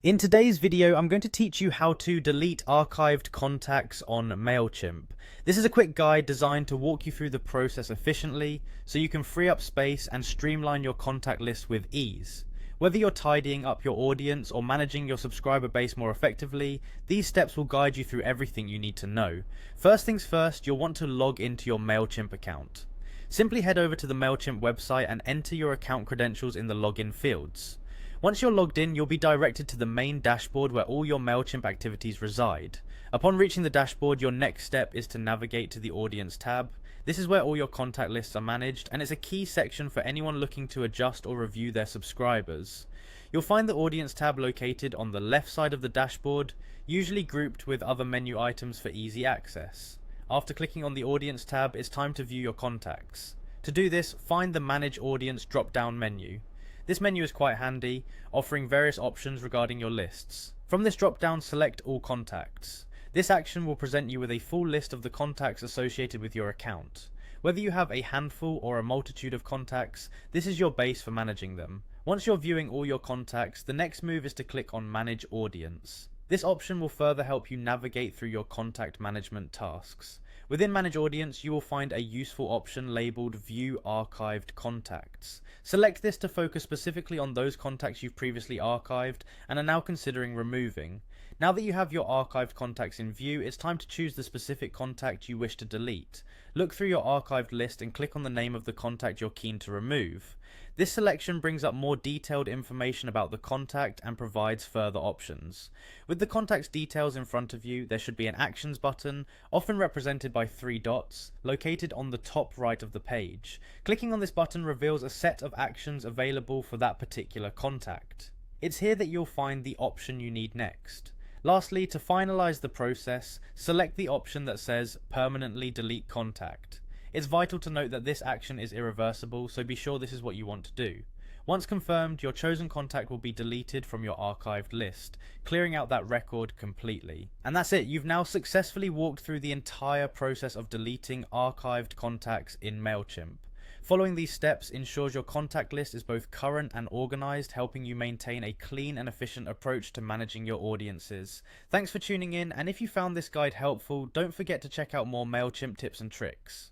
In today's video, I'm going to teach you how to delete archived contacts on Mailchimp. This is a quick guide designed to walk you through the process efficiently so you can free up space and streamline your contact list with ease. Whether you're tidying up your audience or managing your subscriber base more effectively, these steps will guide you through everything you need to know. First things first, you'll want to log into your Mailchimp account. Simply head over to the Mailchimp website and enter your account credentials in the login fields. Once you're logged in, you'll be directed to the main dashboard where all your Mailchimp activities reside. Upon reaching the dashboard, your next step is to navigate to the Audience tab. This is where all your contact lists are managed, and it's a key section for anyone looking to adjust or review their subscribers. You'll find the Audience tab located on the left side of the dashboard, usually grouped with other menu items for easy access. After clicking on the Audience tab, it's time to view your contacts. To do this, find the Manage Audience drop-down menu. This menu is quite handy, offering various options regarding your lists. From this drop-down, select All Contacts. This action will present you with a full list of the contacts associated with your account. Whether you have a handful or a multitude of contacts, this is your base for managing them. Once you're viewing all your contacts, the next move is to click on Manage Audience. This option will further help you navigate through your contact management tasks. Within Manage Audience, you will find a useful option labeled View Archived Contacts. Select this to focus specifically on those contacts you've previously archived and are now considering removing. Now that you have your archived contacts in view, it's time to choose the specific contact you wish to delete. Look through your archived list and click on the name of the contact you're keen to remove. This selection brings up more detailed information about the contact and provides further options. With the contact's details in front of you, there should be an Actions button, often represented by 3 dots, located on the top right of the page. Clicking on this button reveals a set of actions available for that particular contact. It's here that you'll find the option you need next. Lastly, to finalize the process, select the option that says Permanently Delete Contact. It's vital to note that this action is irreversible, so be sure this is what you want to do. Once confirmed, your chosen contact will be deleted from your archived list, clearing out that record completely. And that's it, you've now successfully walked through the entire process of deleting archived contacts in Mailchimp. Following these steps ensures your contact list is both current and organized, helping you maintain a clean and efficient approach to managing your audiences. Thanks for tuning in, and if you found this guide helpful, don't forget to check out more Mailchimp tips and tricks.